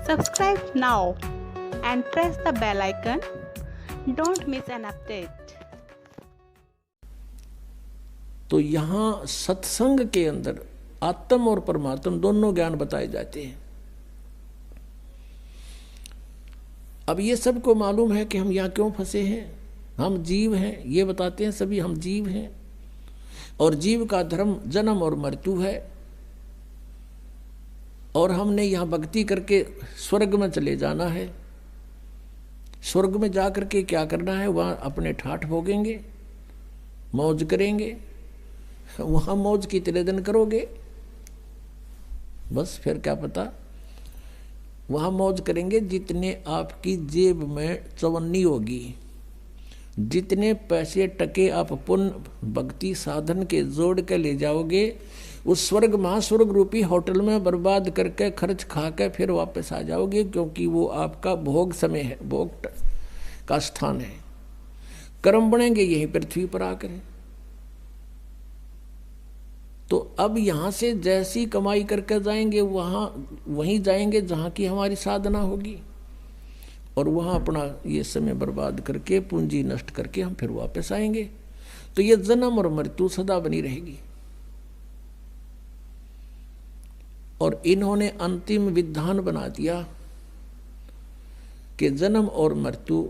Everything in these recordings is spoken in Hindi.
Subscribe now and press the bell icon. Don't miss an update. तो यहाँ सत्संग के अंदर आत्म और परमात्म दोनों ज्ञान बताए जाते हैं। अब ये सबको मालूम है कि हम यहाँ क्यों फंसे हैं। हम जीव हैं, ये बताते हैं सभी, हम जीव हैं और जीव का धर्म जन्म और मृत्यु है। और हमने यहाँ भक्ति करके स्वर्ग में चले जाना है। स्वर्ग में जा करके क्या करना है, वहाँ अपने ठाठ भोगेंगे, मौज करेंगे। वहाँ मौज कितने दिन करोगे, बस फिर क्या पता। वहाँ मौज करेंगे जितने आपकी जेब में चवन्नी होगी, जितने पैसे टके आप पुण्य भक्ति साधन के जोड़ के ले जाओगे, उस स्वर्ग महास्वर्ग रूपी होटल में बर्बाद करके खर्च खा के फिर वापस आ जाओगे, क्योंकि वो आपका भोग समय है, भोग का स्थान है। कर्म बनेंगे यहीं पृथ्वी पर आकर। तो अब यहाँ से जैसी कमाई करके जाएंगे वहीं जाएंगे जहाँ की हमारी साधना होगी, और वहाँ अपना ये समय बर्बाद करके पूंजी नष्ट करके हम फिर वापस आएंगे। तो ये जन्म और मृत्यु सदा बनी रहेगी। और इन्होंने अंतिम विधान बना दिया कि जन्म और मृत्यु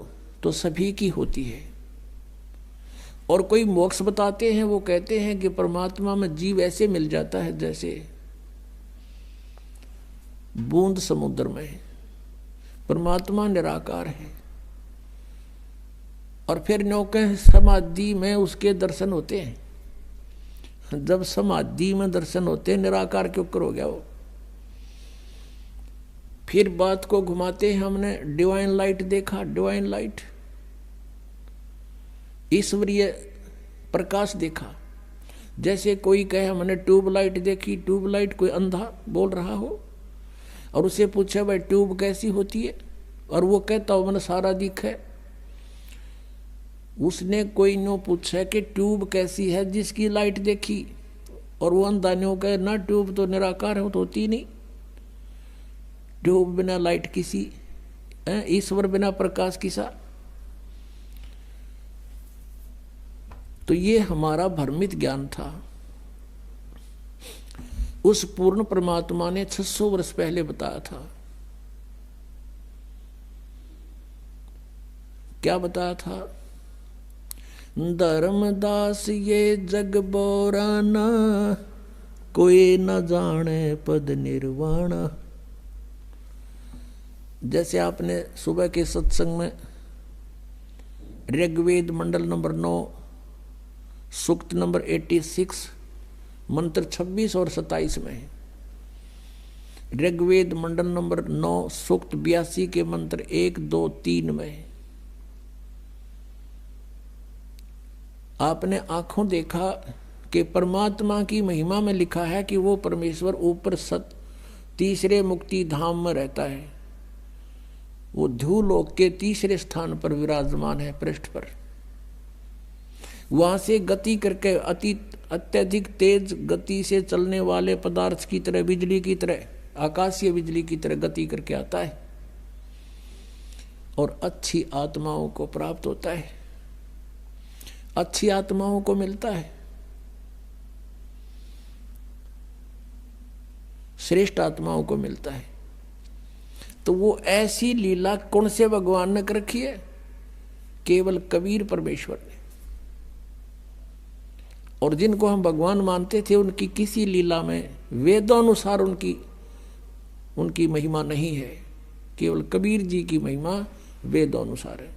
तो सभी की होती है। और कोई मोक्ष बताते हैं, वो कहते हैं कि परमात्मा में जीव ऐसे मिल जाता है जैसे बूंद समुद्र में। परमात्मा निराकार है और फिर नौके समाधि में उसके दर्शन होते हैं। जब समाधि में दर्शन होते हैं, निराकार क्यों करोगे वो। फिर बात को घुमाते हैं, हमने डिवाइन लाइट देखा, डिवाइन लाइट, ईश्वरीय प्रकाश देखा। जैसे कोई कहे हमने ट्यूबलाइट देखी, ट्यूबलाइट कोई अंधा बोल रहा हो और उसे पूछे भाई ट्यूब कैसी होती है, और वो कहता हो मैंने सारा दिखा है। उसने कोई नो पूछा कि ट्यूब कैसी है जिसकी लाइट देखी, और वो अंधा नो कहे ना ट्यूब तो निराकार है, तो होती नहीं। ट्यूब बिना लाइट किसी, ईश्वर बिना प्रकाश किसा। तो ये हमारा भ्रमित ज्ञान था। उस पूर्ण परमात्मा ने 600 वर्ष पहले बताया था। क्या बताया था? धर्मदास ये जग बोराना, कोई न जाने पद निर्वाणा। जैसे आपने सुबह के सत्संग में ऋग्वेद मंडल नंबर 9 सूक्त नंबर 86 मंत्र 26 और 27 में, ऋग्वेद मंडल नंबर 9 सूक्त 82 के मंत्र 1, 2, 3 में आपने आंखों देखा कि परमात्मा की महिमा में लिखा है कि वो परमेश्वर ऊपर तीसरे मुक्ति धाम में रहता है। वो ध्रुवलोक के तीसरे स्थान पर विराजमान है, पृष्ठ पर। वहां से गति करके अत्यधिक तेज गति से चलने वाले पदार्थ की तरह, बिजली की तरह, आकाशीय बिजली की तरह गति करके आता है और अच्छी आत्माओं को प्राप्त होता है, अच्छी आत्माओं को मिलता है, श्रेष्ठ आत्माओं को मिलता है। तो वो ऐसी लीला कौन से भगवान ने कर रखी है? केवल कबीर परमेश्वर ने। और जिनको हम भगवान मानते थे, उनकी किसी लीला में वेदानुसार उनकी महिमा नहीं है। केवल कबीर जी की महिमा वेदानुसार है।